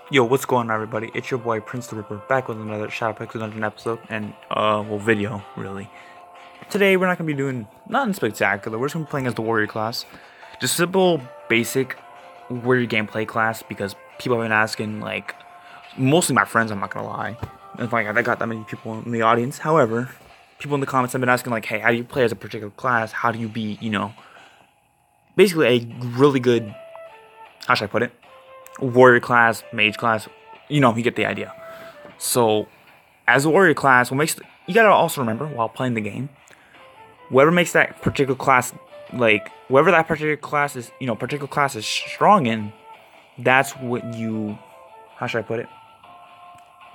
Yo, what's going on, everybody? It's your boy Prince the Ripper back with another Shadow Pixel Dungeon episode and video really. Today we're not gonna be doing nothing spectacular. We're just gonna be playing as the warrior class, just simple, basic warrior gameplay class because people have been asking, like mostly my friends. I'm not gonna lie. It's like I got that many people in the audience. However, people in the comments have been asking like, hey, how do you play as a particular class? How do you be, basically a really good, how should I put it? Warrior class, mage class, you get the idea. So, as a warrior class, you gotta also remember while playing the game, whatever makes that particular class, like whatever that particular class is strong in, that's what you, how should I put it,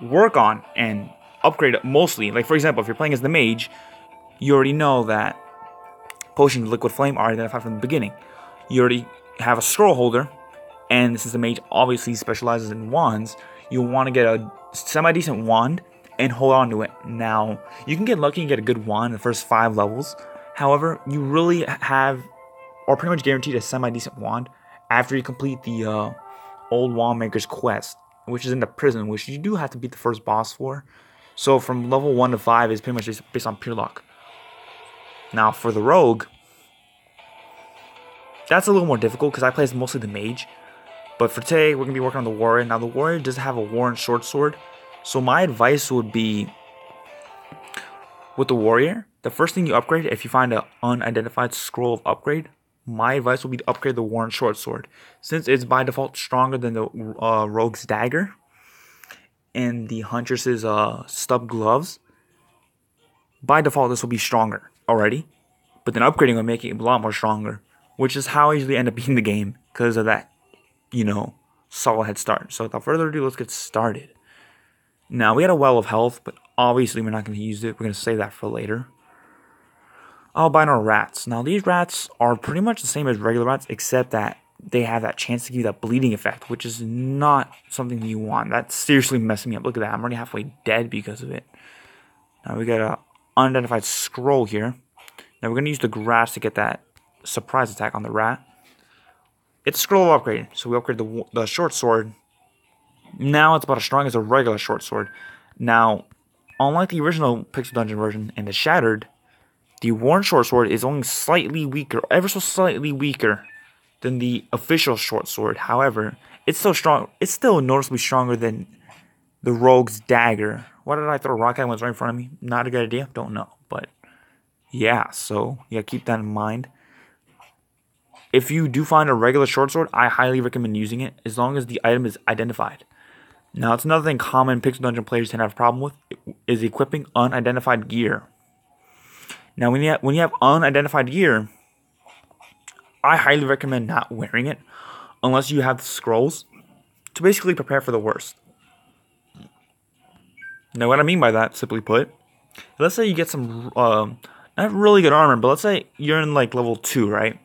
work on and upgrade it mostly. Like for example, if you're playing as the mage, you already know that potions of liquid flame are identified from the beginning. You already have a scroll holder. And since the mage obviously specializes in wands, you'll want to get a semi-decent wand and hold on to it. Now, you can get lucky and get a good wand in the first 5 levels. However, you really have, or pretty much guaranteed, a semi-decent wand after you complete the Old Wand Maker's quest, which is in the prison, which you do have to beat the first boss for. So from level 1 to 5 is pretty much just based on pure luck. Now, for the rogue, that's a little more difficult because I play as mostly the mage. But for today, we're going to be working on the warrior. Now, the warrior does have a Warren short sword. So my advice would be, with the warrior, the first thing you upgrade, if you find an unidentified scroll of upgrade, my advice would be to upgrade the Warren short sword. Since it's by default stronger than the rogue's dagger and the huntress's stub gloves, by default this will be stronger already. But then upgrading will make it a lot more stronger, which is how I usually end up beating the game because of that, solid head start. So without further ado, let's get started. Now, we had a well of health, but obviously we're not going to use it. We're going to save that for later. Albino rats. Now, these rats are pretty much the same as regular rats, except that they have that chance to give you that bleeding effect, which is not something you want. That's seriously messing me up. Look at that. I'm already halfway dead because of it. Now, we got an unidentified scroll here. Now, we're going to use the grass to get that surprise attack on the rat. It's scroll upgrade, so we upgrade the short sword. Now it's about as strong as a regular short sword. Now, unlike the original Pixel Dungeon version and the Shattered, the Worn short sword is only slightly weaker, ever so slightly weaker than the official short sword. However, it's still strong. It's still noticeably stronger than the rogue's dagger. Why did I throw a rock at when it was right in front of me? Not a good idea. Don't know, but yeah. So you gotta keep that in mind. If you do find a regular short sword, I highly recommend using it as long as the item is identified. Now, it's another thing common Pixel Dungeon players tend to have a problem with is equipping unidentified gear. Now, when you have unidentified gear, I highly recommend not wearing it unless you have the scrolls to basically prepare for the worst. Now, what I mean by that, simply put, let's say you get some not really good armor, but let's say you're in like level 2, right?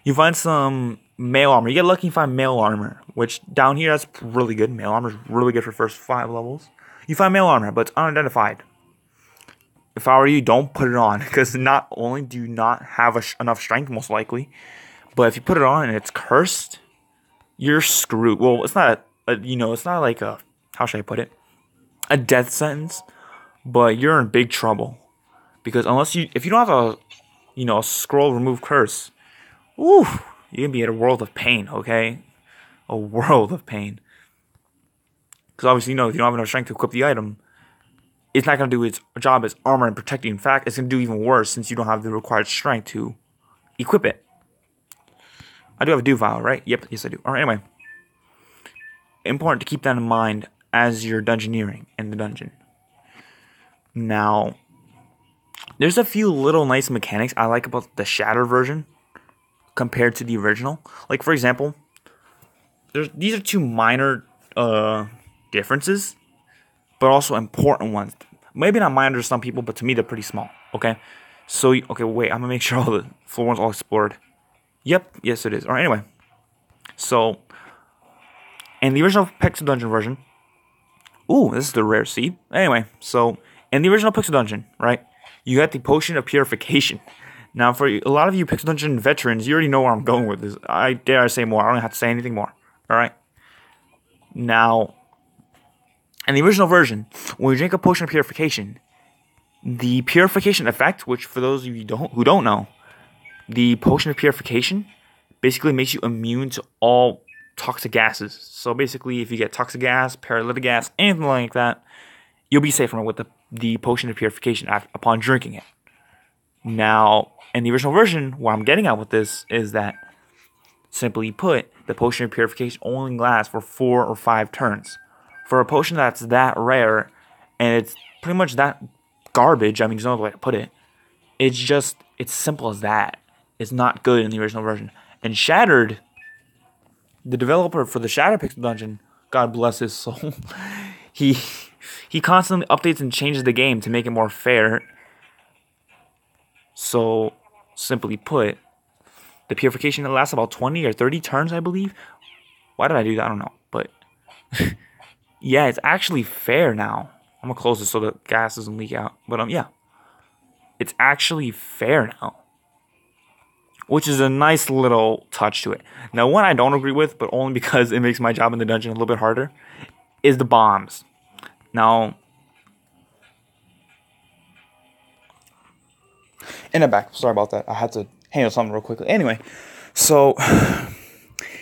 You find some mail armor. You get lucky and find mail armor, which down here, that's really good. Mail armor is really good for first 5 levels. You find mail armor, but it's unidentified. If I were you, don't put it on, because not only do you not have enough strength, most likely, but if you put it on and it's cursed, you're screwed. Well, it's not it's not like a, how should I put it, a death sentence, but you're in big trouble, because if you don't have a scroll remove curse, ooh, you're going to be in a world of pain, okay? A world of pain. Because obviously, if you don't have enough strength to equip the item, it's not going to do its job as armor and protecting. In fact, it's going to do even worse since you don't have the required strength to equip it. I do have a do vial, right? Yep, yes I do. Alright, anyway. Important to keep that in mind as you're dungeoneering in the dungeon. Now, there's a few little nice mechanics I like about the Shatter version compared to the original. Like, for example, these are 2 minor differences, but also important ones. Maybe not minor to some people, but to me they're pretty small. Okay, so wait, I'm gonna make sure all the floor ones all explored. Yep, yes it is. All right, anyway, so in the original Pixel Dungeon version, ooh, this is the rare seed. Anyway, so in the original Pixel Dungeon, right, you had the potion of purification. Now, for a lot of you Pixel Dungeon veterans, you already know where I'm going with this. I dare say more. I don't have to say anything more. Alright? Now, In the original version, when you drink a potion of purification, the purification effect, which for those of you who don't know, the potion of purification basically makes you immune to all toxic gases. So basically, if you get toxic gas, paralytic gas, anything like that, you'll be safe from it with the potion of purification upon drinking it. Now, in the original version, what I'm getting at with this is that, simply put, the potion of purification only lasts for 4 or 5 turns. For a potion that's that rare, and it's pretty much that garbage, I mean, there's no other way to put it, it's simple as that. It's not good in the original version. And Shattered, the developer for the Shattered Pixel Dungeon, God bless his soul, he constantly updates and changes the game to make it more fair. So, simply put, the purification that lasts about 20 or 30 turns, I believe. Why did I do that? I don't know. But, yeah, it's actually fair now. I'm going to close this so the gas doesn't leak out. But, yeah. It's actually fair now. Which is a nice little touch to it. Now, one I don't agree with, but only because it makes my job in the dungeon a little bit harder, is the bombs. Now, in the back, sorry about that. I had to handle something real quickly. Anyway, so,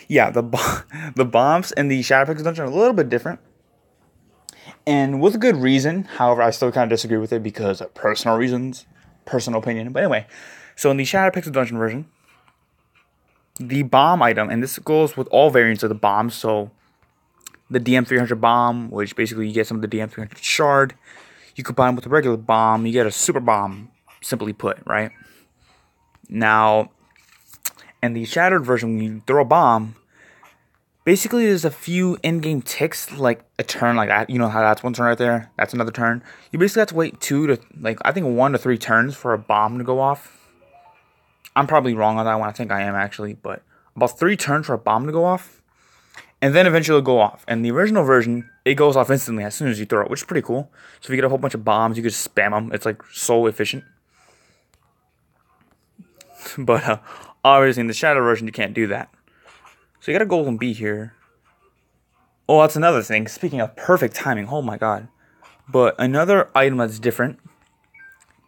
yeah, the bombs in the Shadow Pixel Dungeon are a little bit different. And with a good reason. However, I still kind of disagree with it because of personal reasons. Personal opinion. But anyway, so in the Shadow Pixel Dungeon version, the bomb item, and this goes with all variants of the bombs, so the DM300 bomb, which basically you get some of the DM300 shard, you combine with the regular bomb, you get a super bomb, simply put, right? Now, in the Shattered version, when you throw a bomb, basically there's a few in-game ticks, like a turn like that. You know how that's one turn right there? That's another turn. You basically have to wait I think 1 to 3 turns for a bomb to go off. I'm probably wrong on that one. I think I am, actually. But about 3 turns for a bomb to go off. And then eventually it'll go off. And the original version, it goes off instantly as soon as you throw it, which is pretty cool. So if you get a whole bunch of bombs, you can just spam them. It's like so efficient. But obviously in the Shadow version, you can't do that. So you got a golden bee here. Oh, that's another thing. Speaking of perfect timing, oh my god. But another item that's different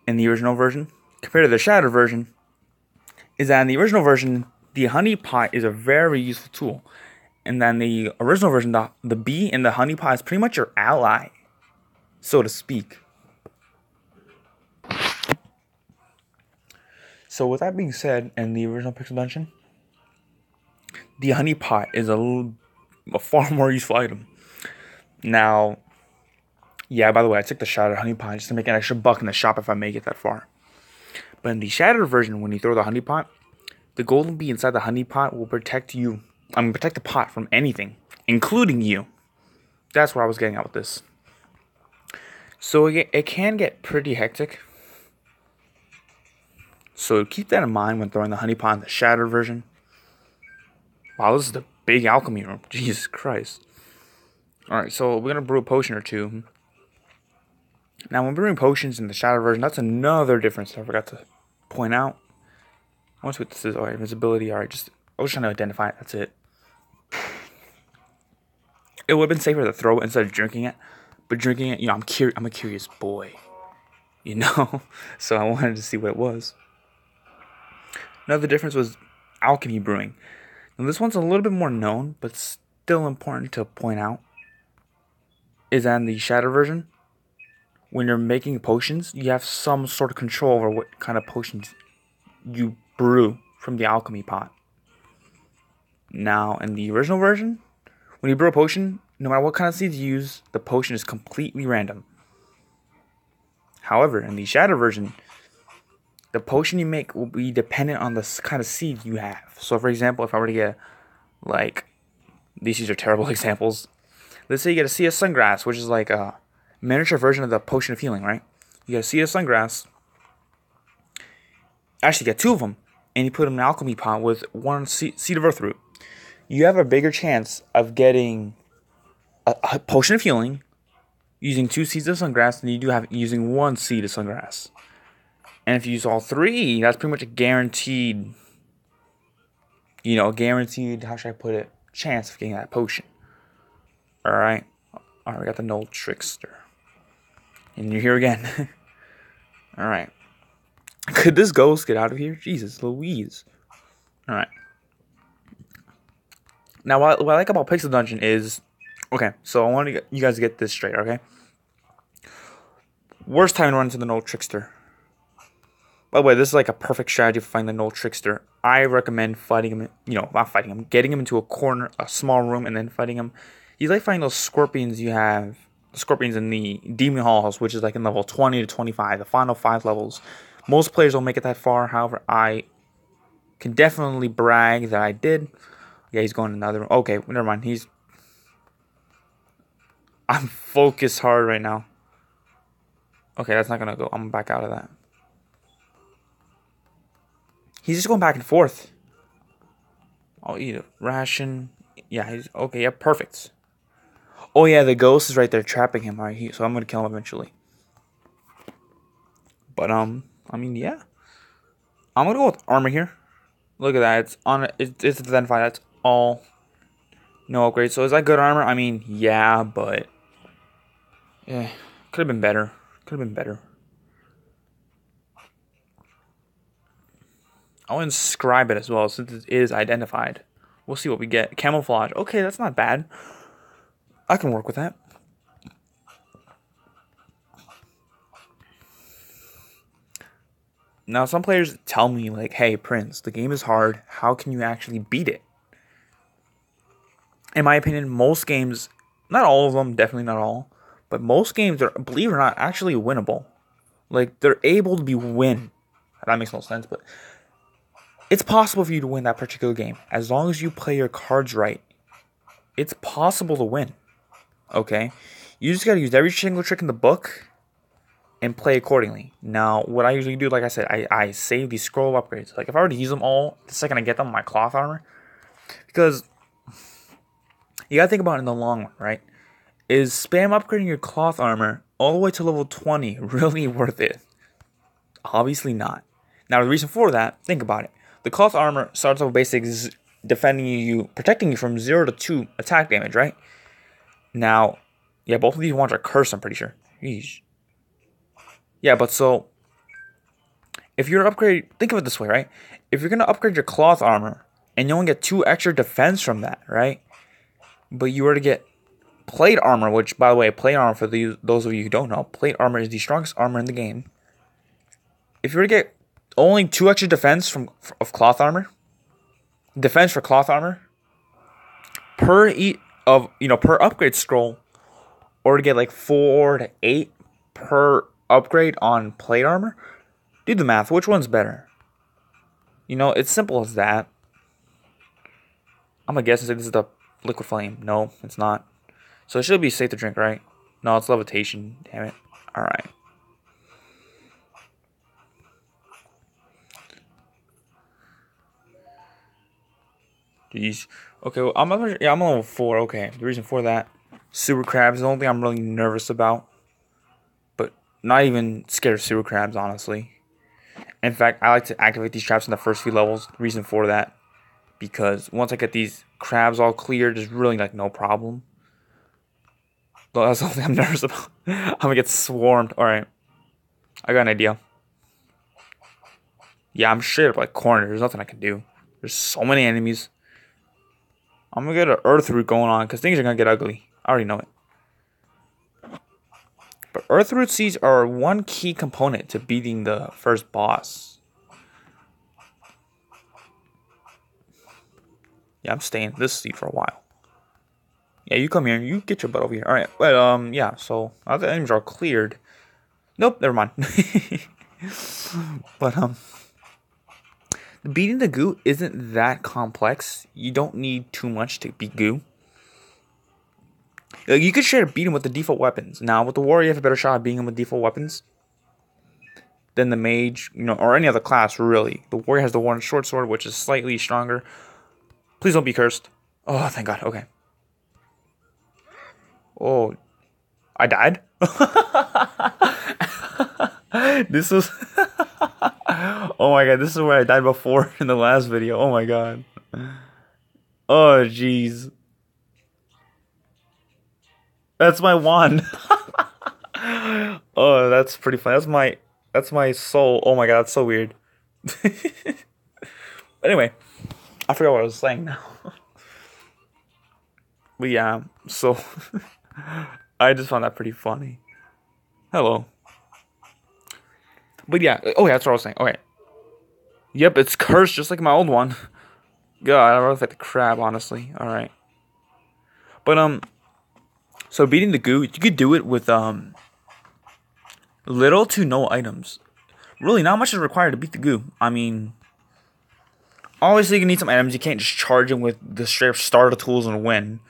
in the original version compared to the Shadow version is that in the original version, the honey pot is a very useful tool. And then the original version, the bee and the honey pot is pretty much your ally, so to speak. So with that being said, in the original Pixel Dungeon, the honey pot is a far more useful item. Now, yeah, by the way, I took the Shattered honey pot just to make an extra buck in the shop if I make it that far. But in the Shattered version, when you throw the honey pot, the golden bee inside the honey pot will protect you. Protect the pot from anything, including you. That's what I was getting at with this. So it can get pretty hectic. So keep that in mind when throwing the honey pot in the Shattered version. Wow, this is the big alchemy room. Jesus Christ. Alright, so we're going to brew a potion or two. Now, when brewing potions in the Shadow version, that's another difference I forgot to point out. I want to see what this is. Alright, invisibility. Alright, I was trying to identify it. That's it. It would have been safer to throw it instead of drinking it. But drinking it, I'm a curious boy. So I wanted to see what it was. Another difference was alchemy brewing. Now, this one's a little bit more known, but still important to point out. Is that in the Shadow version, when you're making potions, you have some sort of control over what kind of potions you brew from the alchemy pot. Now, in the original version, when you brew a potion, no matter what kind of seeds you use, the potion is completely random. However, in the Shadow version, the potion you make will be dependent on the kind of seed you have. So, for example, if I were to get, these are terrible examples. Let's say you get a Seed of Sungrass, which is like a miniature version of the Potion of Healing, right? You get a Seed of Sungrass. Actually, you get 2 of them. And you put them in an alchemy pot with 1 seed of Earthroot. You have a bigger chance of getting a Potion of Healing using 2 seeds of Sungrass than you do using 1 seed of Sungrass. And if you use all 3, that's pretty much a guaranteed, how should I put it, chance of getting that potion. Alright? Alright, we got the Null Trickster. And you're here again. Alright. Could this ghost get out of here? Jesus Louise. Alright. Now, what I like about Pixel Dungeon is... Okay, so I want you guys to get this straight, okay? Worst time to run into the Null Trickster. By the way, this is like a perfect strategy for finding the Null Trickster. I recommend fighting him, not fighting him, getting him into a corner, a small room, and then fighting him. You like finding those scorpions you have, the scorpions in the Demon Halls, which is like in level 20 to 25, the final 5 levels. Most players don't make it that far, however, I can definitely brag that I did. Yeah, he's going in another room. Okay, never mind, I'm focused hard right now. Okay, that's not gonna go. I'm back out of that. He's just going back and forth. I'll eat a ration. Yeah, he's okay. Yeah, perfect. Oh yeah, the ghost is right there trapping him. All right, so I'm gonna kill him eventually. But I mean, yeah, I'm gonna go with armor here. Look at that. It's on. It's identified. That's all. No upgrades. So is that good armor? I mean, yeah, but yeah, could have been better. Could have been better. I'll inscribe it as well since it is identified. We'll see what we get. Camouflage. Okay, that's not bad. I can work with that. Now, some players tell me, like, hey, Prince, the game is hard. How can you actually beat it? In my opinion, most games, not all of them, definitely not all, but most games are, believe it or not, actually winnable. Like, they're able to be win. That makes no sense, but it's possible for you to win that particular game. As long as you play your cards right, it's possible to win. Okay? You just gotta use every single trick in the book and play accordingly. Now, what I usually do, like I said, I save these scroll upgrades. Like, if I were to use them all the second I get them, my cloth armor, because you gotta think about it in the long run, right? Is spam upgrading your cloth armor all the way to level 20 really worth it? Obviously not. Now, the reason for that, think about it. The cloth armor starts off basic defending you, protecting you from 0 to 2 attack damage, right? Now, yeah, both of these ones are cursed, I'm pretty sure. Yeesh. Yeah, but so, if you're upgrade, think of it this way, right? If you're going to upgrade your cloth armor, and you only get 2 extra defense from that, right? But you were to get plate armor, which, by the way, plate armor, for those of you who don't know, plate armor is the strongest armor in the game. If you were to get only 2 extra defense of cloth armor, defense for cloth armor, per upgrade scroll, or to get like 4 to 8 per upgrade on plate armor, do the math. Which one's better? It's simple as that. I'm gonna guess and say this is the liquid flame. No, it's not. So it should be safe to drink, right? No, it's levitation. Damn it. All right. Jeez. Okay, well, I'm on level 4. Okay, the reason for that, super crabs is the only thing I'm really nervous about. But not even scared of super crabs, honestly. In fact, I like to activate these traps in the first few levels. The reason for that, because once I get these crabs all cleared, there's really like no problem. But that's the only thing I'm nervous about. I'm gonna get swarmed. Alright. I got an idea. Yeah, I'm straight up like cornered. There's nothing I can do. There's so many enemies. I'm gonna get an earth root going on because things are gonna get ugly. I already know it. But earth root seeds are one key component to beating the first boss. Yeah, I'm staying this seed for a while. Yeah, you come here. You get your butt over here. Alright, but, yeah, so now the enemies are cleared. Nope, never mind. But, beating the goo isn't that complex. You don't need too much to beat goo. You could straight up beat him with the default weapons. Now, with the warrior, you have a better shot at beating him with default weapons than the mage, or any other class, really. The warrior has the one short sword, which is slightly stronger. Please don't be cursed. Oh, thank God. Okay. Oh, I died? This was... Oh my God, this is where I died before in the last video. Oh my God. Oh, jeez. That's my wand. Oh, that's pretty funny. That's my soul. Oh my god, that's so weird. Anyway, I forgot what I was saying now. But yeah, so I just found that pretty funny. Hello. But yeah, oh yeah, that's what I was saying. Okay. Yep, it's cursed just like my old one. God, I really like the crab, honestly. Alright. But so beating the goo, you could do it with little to no items. Really, not much is required to beat the goo. I mean, obviously you need some items. You can't just charge him with the straight up starter tools and win.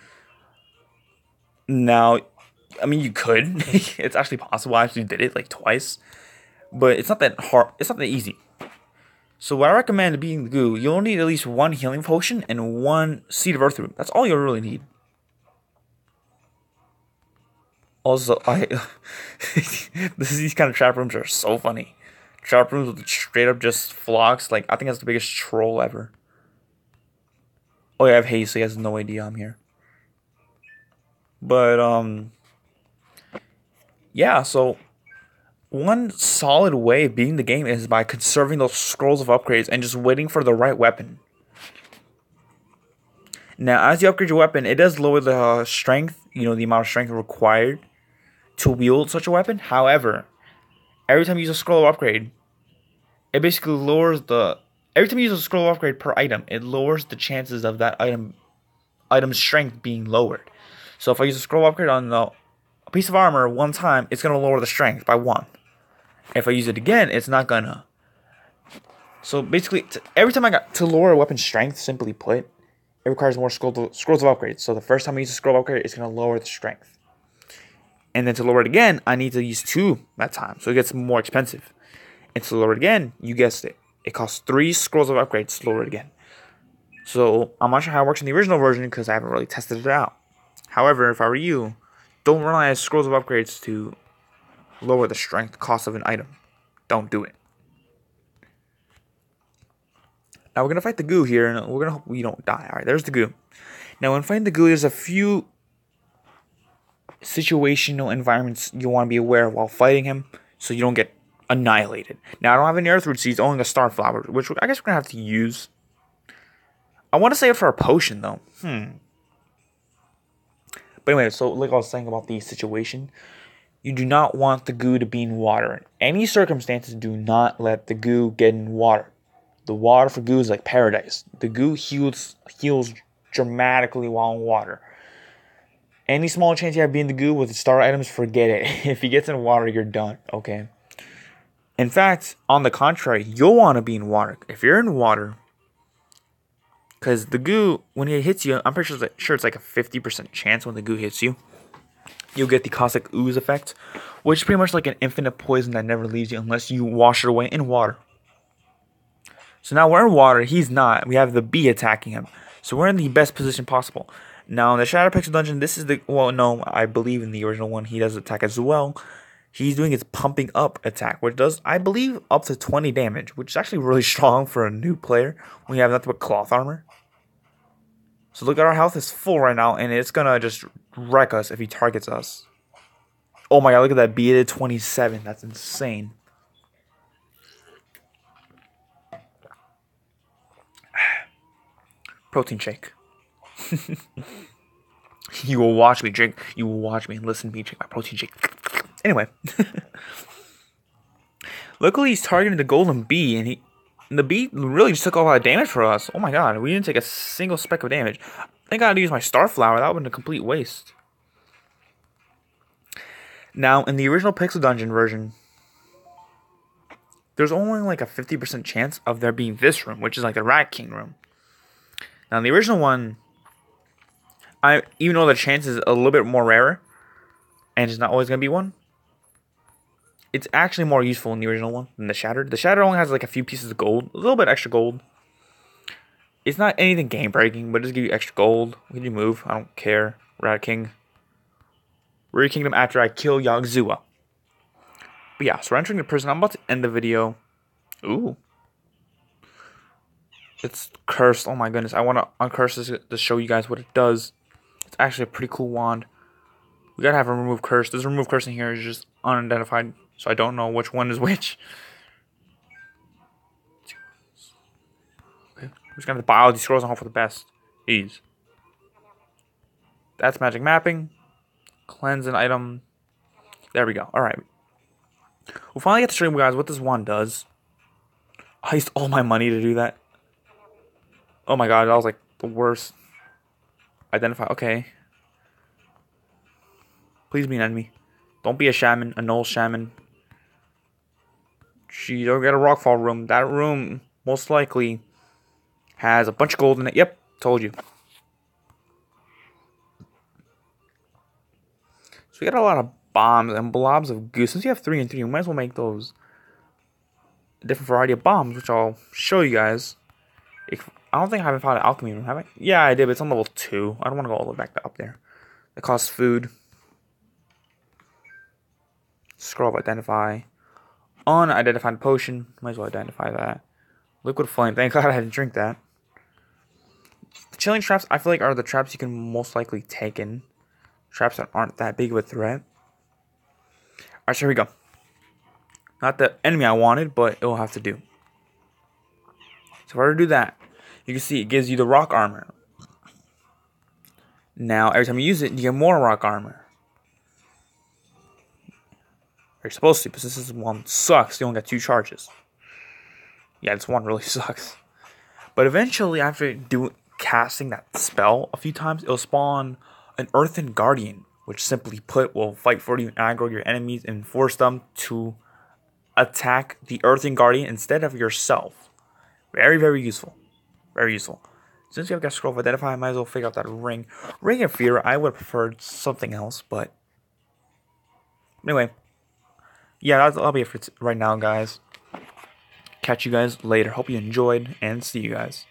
Now, I mean, you could. It's actually possible. I actually did it like twice, but it's not that hard. It's not that easy. So what I recommend beating the goo, you'll need at least one healing potion and one seed of earth root. That's all you'll really need. Also, these kind of trap rooms are so funny. Trap rooms with straight up just flocks. Like, I think that's the biggest troll ever. Oh yeah, I have haste, so he has no idea I'm here. But yeah. So one solid way of beating the game is by conserving those scrolls of upgrades and just waiting for the right weapon. Now, as you upgrade your weapon, it does lower the strength. You know, the amount of strength required to wield such a weapon. However, every time you use a scroll of upgrade, it basically lowers the... Every time you use a scroll of upgrade per item, it lowers the chances of that item's strength being lowered. So if I use a scroll upgrade on a piece of armor one time, it's going to lower the strength by 1. If I use it again, it's not going to. So basically, every time I got to lower a weapon's strength, simply put, it requires more scrolls of upgrades. So the first time I use a scroll upgrade, it's going to lower the strength. And then to lower it again, I need to use 2 that time. So it gets more expensive. And to lower it again, you guessed it. It costs 3 scrolls of upgrades to lower it again. So I'm not sure how it works in the original version because I haven't really tested it out. However, if I were you, don't rely on scrolls of upgrades to lower the strength cost of an item. Don't do it. Now we're going to fight the goo here, and we're going to hope we don't die. Alright, there's the goo. Now when fighting the goo, there's a few situational environments you want to be aware of while fighting him, so you don't get annihilated. Now I don't have any earth root seeds, only the star flower, which I guess we're going to have to use. I want to save it for a potion, though. But anyway, so like I was saying about the situation, you do not want the goo to be in water. In any circumstances, do not let the goo get in water. The water for goo is like paradise. The goo heals dramatically while in water. Any small chance you have being the goo with the star items, forget it. If he gets in water, you're done, okay? In fact, on the contrary, you'll want to be in water. If you're in water, because the goo, when it hits you, I'm pretty sure it's like a 50% chance when the goo hits you, you'll get the caustic ooze effect, which is pretty much like an infinite poison that never leaves you unless you wash it away in water. So now we're in water, he's not. We have the bee attacking him. So we're in the best position possible. Now in the Shadow Pixel Dungeon, this is the... Well, no, I believe in the original one he does attack as well. He's doing his pumping up attack, which does, I believe, up to 20 damage, which is actually really strong for a new player when you have nothing but cloth armor. So look at our health is full right now, and it's gonna just wreck us if he targets us. Oh my god, look at that bee, it did 27. That's insane. Protein shake. You will watch me drink. You will watch me and listen to me drink my protein shake. Anyway. Luckily, he's targeting the golden bee, and the bee really just took a lot of damage for us. Oh my god, we didn't take a single speck of damage. I think I had to use my star flower. That would have been a complete waste. Now, in the original Pixel Dungeon version, there's only like a 50% chance of there being this room, which is like the Rat King room. Now, in the original one, even though the chance is a little bit more rarer, and it's not always going to be one, it's actually more useful in the original one than the Shattered. The Shattered only has like a few pieces of gold, a little bit extra gold. It's not anything game breaking, but it just give you extra gold. When you move, I don't care. Rat King. Rat Kingdom after I kill Yogg-Sooth. But yeah, so we're entering the prison. I'm about to end the video. Ooh. It's cursed. Oh my goodness. I want to uncurse this to show you guys what it does. It's actually a pretty cool wand. We gotta have a remove curse. This remove curse in here is just unidentified, so I don't know which one is which. Okay, we're just gonna have to buy all these scrolls and hope for the best. Ease. That's magic mapping. Cleanse an item. There we go. Alright. We'll finally get to show you guys what this wand does. I used all my money to do that. Oh my god, that was like the worst. Identify. Okay. Please be an enemy. Don't be a shaman. A null shaman. Gee, don't get a rockfall room. That room most likely has a bunch of gold in it. Yep, told you. So we got a lot of bombs and blobs of goo. Since you have 3 and 3, we might as well make those a different variety of bombs, which I'll show you guys. I don't think I haven't found an alchemy room, have I? Yeah, I did, but it's on level 2. I don't want to go all the way back up there. It costs food. Scroll of identify. Unidentified potion. Might as well identify that. Liquid flame. Thank God I didn't drink that. The chilling traps, I feel like, are the traps you can most likely take in. Traps that aren't that big of a threat. Alright, so here we go. Not the enemy I wanted, but it'll have to do. So if I were to do that, you can see it gives you the rock armor. Now, every time you use it, you get more rock armor. You're supposed to, because this one sucks. You only got 2 charges. Yeah, this one really sucks. But eventually, after casting that spell a few times, it'll spawn an Earthen Guardian, which simply put will fight for you and aggro your enemies and force them to attack the Earthen Guardian instead of yourself. Very, very useful. Very useful. Since you have got Scroll of Identify, I might as well figure out that ring. Ring of Fear, I would have preferred something else, but anyway. Yeah, that'll be it for right now, guys. Catch you guys later. Hope you enjoyed, and see you guys.